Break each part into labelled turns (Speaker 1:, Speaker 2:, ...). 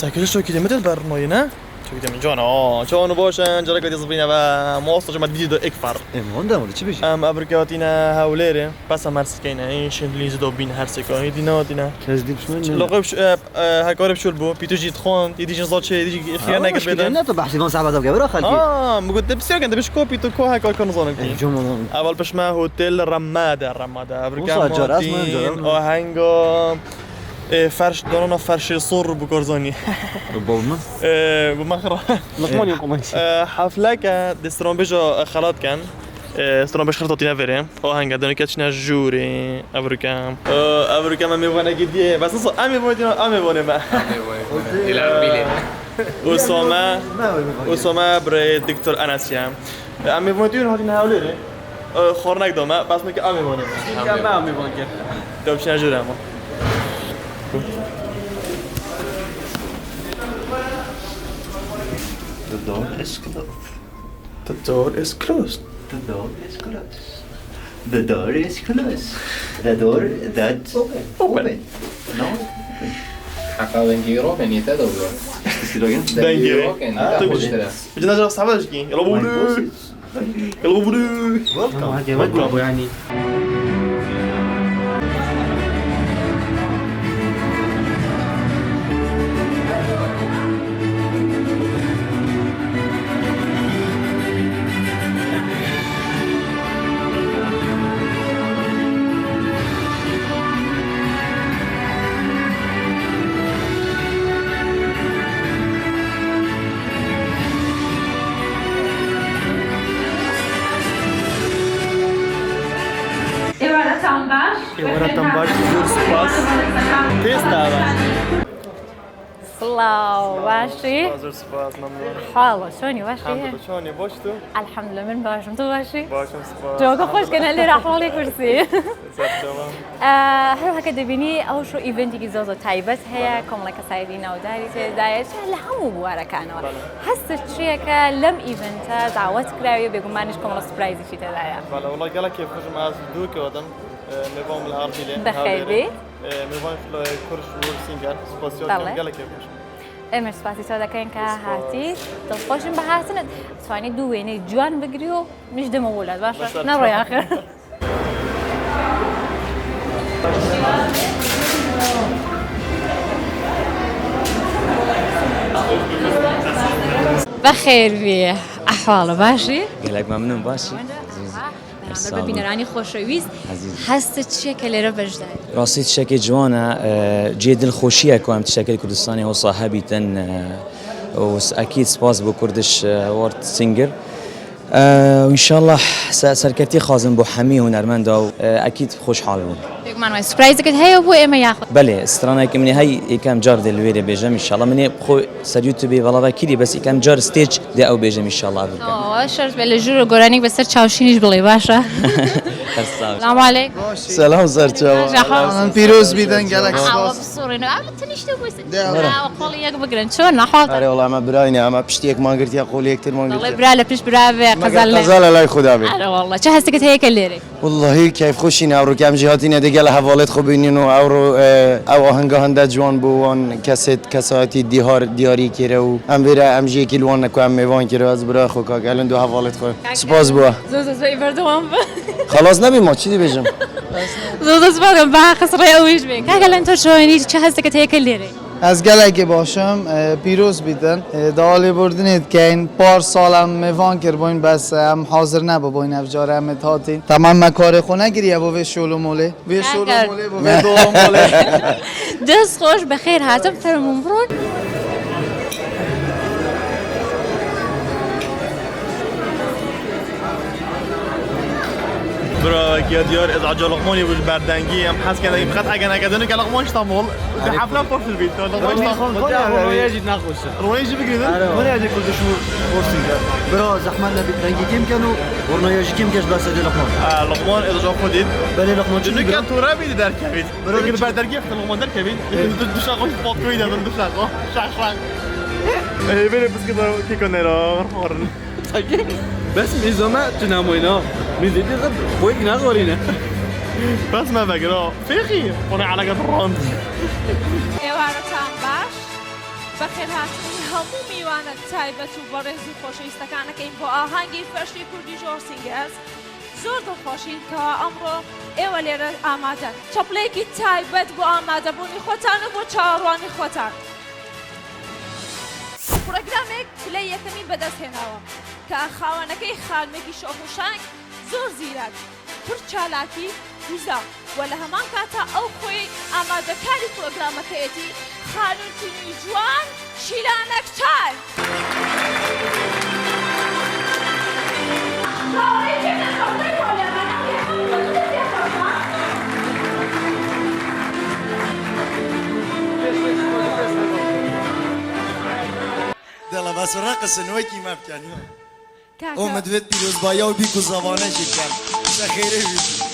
Speaker 1: ساكلش شو كيلومتر برمایی نه؟ شو كده من جانا باشن جرا كده صبرينا بقى مواصلة جماعة فيديو اكفر
Speaker 2: مهندم ولا چی بيجي؟
Speaker 1: ابركاتينا هاوليري بس مرسكينا ايش انجليزي دوبين هرسكاني دينا
Speaker 2: كذديب شنو؟
Speaker 1: لقبش هكارب شو البو بيتو جيت خون يدي جنزات شيء يدي خيار نقد بدن
Speaker 2: نه تو بحثی من صعب داد قبل خالتي
Speaker 1: ما قلت بس كده بش كوبي تو كو هكار كان نظام
Speaker 2: جمعه
Speaker 1: اول باش ما هوتيل رمادة
Speaker 2: ابركاتين
Speaker 1: آهنگا فرش دارنا فرش صور بکارزانی
Speaker 2: بولما
Speaker 1: بمخرا
Speaker 2: لقمان يقوم
Speaker 1: حفله که دستران بجا خلات کن استران بش خرطاتی نفره آهنگ دانی که چنه جوری ابروکم هم میوانه گیدیه بس اصلا هم میوانه ما اسامه برای دکتر انسیم هم میوانه هاتی نهاولیره خورنک دامه بس میگه هم میوانه ما هم میوانه که دو چنه جوری اما
Speaker 2: The door is closed.
Speaker 1: The door is closed.
Speaker 2: The door is closed. The door is closed. The door that's open. No.
Speaker 3: Acá den giroken inte då. Den giroken inte boştara.
Speaker 1: بدنا نجرب صعبة شكي يلا بولو يلا بولو
Speaker 2: Welcome. يعني
Speaker 1: ورقة باش زور سباس تيست هذا
Speaker 4: سلاو باشی
Speaker 1: زور سباس ممنون
Speaker 4: حالا شونی باشی
Speaker 1: الحمد لله شلوني باش تو
Speaker 4: الحمد لله من باشم تو باشی
Speaker 1: باشم سباس
Speaker 4: جوگا خوش کنه لی رحوالی کرسی
Speaker 1: تمام
Speaker 4: هر وقت دبینی او شو ایونتی که زوزو تایبت هیا کاملا کسایدی نوداری تدایش لهمو بواره کنه حس چیه که لم ایونتا دعوت کراوی بگم منش کاملا سپرایزی چی تدایا
Speaker 1: فلا والله قال كيف خش مع دوك ودم ميفون العربي له
Speaker 4: بخير
Speaker 1: ميفون كرش ورسينجر سباسيون قال كيف خش
Speaker 4: امر سپاسی تو دکن که هاتی دلخوشم به هاتنت توانی دوینه جوان بگیری و مش دم ولد باشه نروی آخر بخیر بی احوال باشی
Speaker 5: گلک ممنون باشی
Speaker 4: ببینه رانی خوشویست هست چیه که لیره بجده
Speaker 5: راستی تشکل جوانا جي دل خوشیه که هم تشکل کردستانی و صاحبی تن و اكيد سپاس بو کردش وارد سینگر وان شاء الله سرکتی خازم بو حمی هنرمند و اكيد خوشحال بون
Speaker 4: بگم من سپرایز که هی بو اما یاخد
Speaker 5: بله استرانه که منی هی یکم جار دل ویره بیجم ان شاء الله منی خو سریوت تو بی والا وکیلی بس یکم جار استیج دی او بیجم ان شاء الله
Speaker 4: آه شرط بله جور گرانی بسر چاوشینیش بلی باشه سلام علیکم
Speaker 2: سلام زرچاوا پیروز بیدن گلک
Speaker 4: سپاس بصورینو عم تنشتو بس قولي ياك بقرن شو نحوط
Speaker 2: آره والله ما براینه اما پشتیک ما قلت یا قولی اکتر ما
Speaker 4: والله
Speaker 2: قلت
Speaker 4: براله پیش برا قزل
Speaker 2: غزال لا خدا بی
Speaker 4: آره والله چه هستك هيك الليري
Speaker 2: والله كيف خوشين او كم جهاتين دقال حوالات خوبينين او آهنگا هنده جوان بوان کست کساتی دیاری کرده و ام بره ام جی کیلوان نکو ام میوان کرده از برای خوکا گلن دو حوالات خو سپاس بوا
Speaker 4: زوز بي بردوام
Speaker 2: خلاص نبی ما چی دی بجم
Speaker 4: زوز بگم با خسره اویش بین که گلن تو شوینی چه هستك هيك الليري
Speaker 6: از گلگی باشم پیروز بیدن دالی بردنید که این پار سالم میوان کر باین بس هم حاضر نبا باین افجاره هم تاتین تمام مکار خونه گریه با وی شولو موله وی شولو موله با وی دو موله
Speaker 4: دست خوش بخیر هاتم فرمون برون
Speaker 1: برا كي ديار ازعاج لقماني بالبردنجي ام حس كده يبقى حاجه انا كده نك لقمان اسطنبول دي حفله في البيت لقمان اسطنبول
Speaker 6: رویا جید نخوش
Speaker 1: رويش بكده
Speaker 2: ولا هذه كل شو فرصي برا زحمنا بترنجي كم كانوا ورنا كم كاش بس هذه لقمان
Speaker 1: لقمان اذا جا خديد
Speaker 2: بله لقمان
Speaker 1: جنو كان ترابي در كبيد لكن بردنجي في لقمان در كبيد دو شاقوش فوق كويدا دو شاقو شاق ايه بله بس كده كي كنا مرحورن
Speaker 7: بس میزامه تو نماینا میزیدی غد بویک نخورینه
Speaker 1: بس ما بقرا فيخي وانا على قد الراند
Speaker 4: ایوارتان باش
Speaker 8: بەخێر هاتنی هەموو میوانە تایبەت و بەڕێز و خۆشەویستەکانەکەین بۆ ئاهەنگی فەرشی کوردی ژۆر سینگەرز زۆر دڵخۆشین کەوا ئەمڕۆ ئێوە لێرە ئامادەن چەپلەیەکی تایبەت بۆ ئامادەبوونی خۆتان و بۆ چاوەڕوانی خۆتان پرۆگرامێک پلەی یەکەمی بەدەستهێناوە کە خاوەنەکەی خانمێکی شۆخ و شانگ زۆر زیرەک پر چالاکی وزە و لە هەمان کاتە ئەو خۆی ئامادەکاری پرۆگرامەکەیەتی خانووتنی جوان شیرانەکچال
Speaker 2: دلا بس رقص نوکی مفکن اومدوید پیروز بایا و بیکو زبانه شکن سخیره بید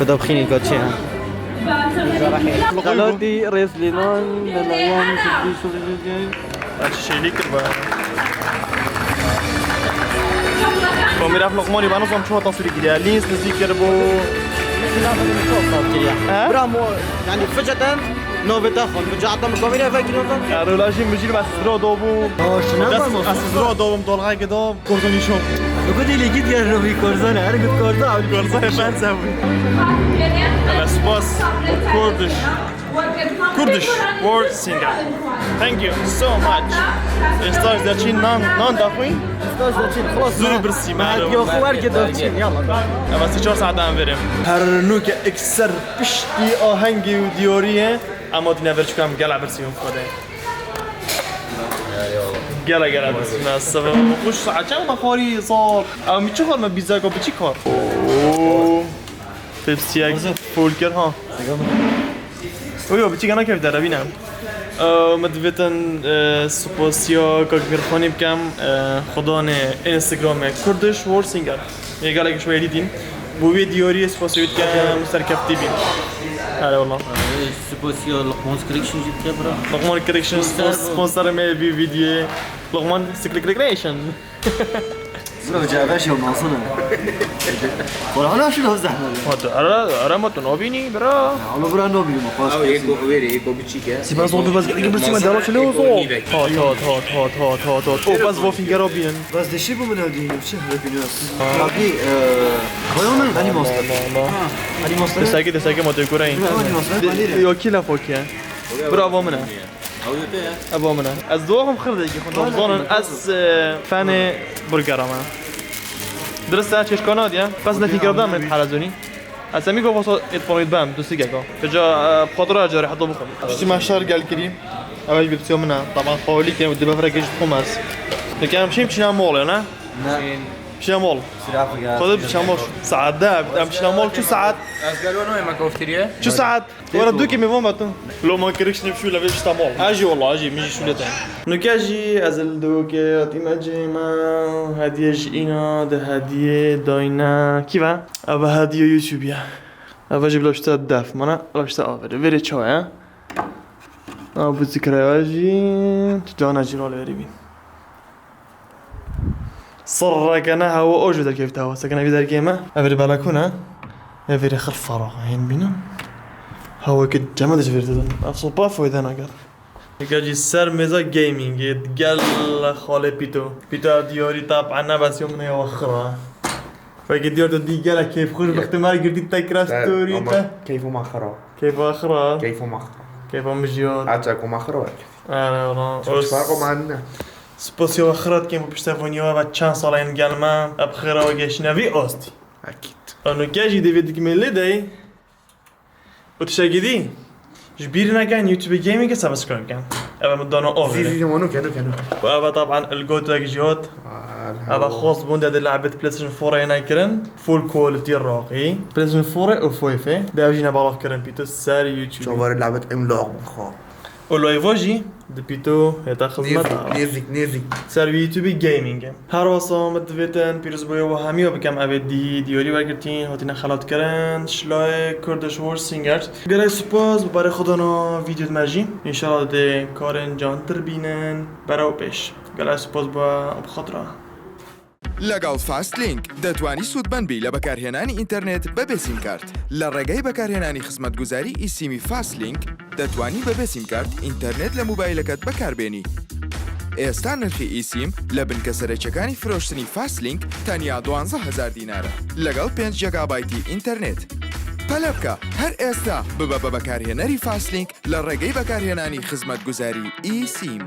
Speaker 9: كده بخيني كوتشي غلطي ريس لينون للايام تدي شو
Speaker 1: هادشي شي اللي كربا كومي راف لقماني بانو صام شو تصوير كده لينس نزيكر بو
Speaker 9: برامو يعني فجأة نوبة داخل بجعتم الكاميرا فاكر نوبة
Speaker 1: يعني لاشي مجيل بس زرو دوبو بس زرو دوبم طالعه كده كوردوني شو
Speaker 9: قلت لي جيت يا ربي كورزان انا قلت كورزان
Speaker 1: كورزان شو نسوي بس باس Kurdish word singer. Thank you so much. استاذ دارچین نان داخوین؟
Speaker 9: استاذ دارچین خلاص
Speaker 1: زور برسی معلوم.
Speaker 9: يا خوار دارچین يلا.
Speaker 1: بس 4 ساعت هم بریم. هر نوک اکثر پشتی آهنگی و دیوریه اما دینا برچکم گلا برسیم خوده. گلا برسیم اصلا خوش ساعت چند مخاری صار. اما چه کار بیزا کو بچی کار؟ پپسی فول کر ها. اوه بچی کنه کیف داره بینم. مدویتن سپاسیا که میخوانیم کم خدا نه اینستاگرام کردش ورد سینگر. یه گله شویه دیدیم. بو ویدیوری سپاسیوت که مسترکفتی بین. هلا والله.
Speaker 9: سپاسیا لقمان کریکشن جبت برا.
Speaker 1: لقمان کریکشن سپانسر می بی ویدیو. لقمان کریکشن.
Speaker 9: برا جابش يوم ناصنا ولا انا شنو زحمه
Speaker 1: هذا ما تنوبيني برا
Speaker 9: انا برا نوبي ما خلاص
Speaker 3: او ايكو بتشيكا
Speaker 1: سي بس بس قبل سي ما داروا شنو هات بس وفين جرابين
Speaker 9: بس دشي بو من هذه شهر بيناس باقي خيوم اني ماستر اني ماستر
Speaker 1: دساكي ما تقولين يا كلا فوكيا برافو منا ابو منا از دوهم خرده که خودم زانن از فن برگرامه درسته چش کاناد یا پس نتی کردم من حلزونی از امی گفت اتفاقید بام دوستی که کجا خاطر جاری حتی بخون اشتی مشار گل کردیم اول بیبسی منا طبعا خالی که ودی بفرق جت خمس لكن مشي مشينا مول نه بشامول خذ بشامول ساعات داب بشامول شو ساعات
Speaker 3: از قالوا ما كوفتريه
Speaker 1: شو ساعات وانا دوكي ميفون باتون لو ما كريكش نمشيو لا بشامول اجي والله اجي ميجي شو لتاني نكاجي ازل دوكي اتيما جيما هديه جينا ده هديه داينا كيفا ابا هديه يوتيوبيا ابا جيب لوشتا داف مانا لوشتا اوفر فيري تشو ها ابو ذكرياجي تجانا جيرو لريبين صرك انا هو اوجد كيف تهوى سكن في ذا الجيمه افري بلكونه افري خلف فراغ هين بينا هو كد جمد جفرت افصل باف واذا انا قال يجي السر ميزا جيمنج يتقال خالي بيتو ديوري طبعا بس يوم من يوخرها فقد ديور دي قال كيف خوش باحتمال قلت تكرا ستوري
Speaker 10: كيف ماخرة
Speaker 1: كيف اخرى
Speaker 10: كيف ماخرة
Speaker 1: كيف مجيون
Speaker 10: عجاكو ماخرة
Speaker 1: انا والله
Speaker 10: شو فرقوا معنا
Speaker 1: سپاسی آخرت که ما پشتوانی‌ها و چند سال این گلمه ابخیره و گشنوی آستی
Speaker 10: اكيد
Speaker 1: آنو کجی دیوید که ملی دی و تشگیدی جبیر نکن یوتیوب گیمینگ سابسکرایب کن اول مدانا آوره
Speaker 10: زي مانو كانوا
Speaker 1: و اول طبعا الجوت و جهات اول خاص بون ده لعبه بلايستيشن 4 اینا کرن فول كواليتي راقي بلايستيشن 4 و فويفه ده جينا بالاخ کرن بیتو سر یوتیوب
Speaker 10: شوفوا لعبة عملاق مخا
Speaker 1: واللايفاجي دبيتو هتا خدمت
Speaker 10: نيزك
Speaker 1: سر یوتیوب گیمینگ هر واسه مدویتن پیروز باید و همیو بکم ابدی دیاری برگرتین هاتین خلات کردن شلای کردش ور سینگر گرای سپاس برای خدانا ویدیو مرجی انشالله ده کارن جان تربینن براو پیش گرای سپاس با بخاطره
Speaker 11: لەگەڵ فاست لینک دەتوانی سوودبەن لە بەکارهێنانی ئینتەرنێت بەبێ سیمکارت لە ڕێگەی بەکارهێنانی خزمەتگوزاری ئیسیمی فاست لینک دەتوانی بەبێ سیمکارت ئینتەرنێت لە موبایلەکەت بەکاربێنی ئێستا نرخی ئیسیم لە بنکە سەرچەکانی فرۆشتنی فاست لینک تەنیا 12,000 دینارە لەگەڵ 5 جیگابایتی ئینتەرنێت پەلە بکە هەر ئێستا ببە بە بەکارهێنەری فاست لینک لە ڕێگەی بەکارهێنانی خزمەتگوزاری ئیسیم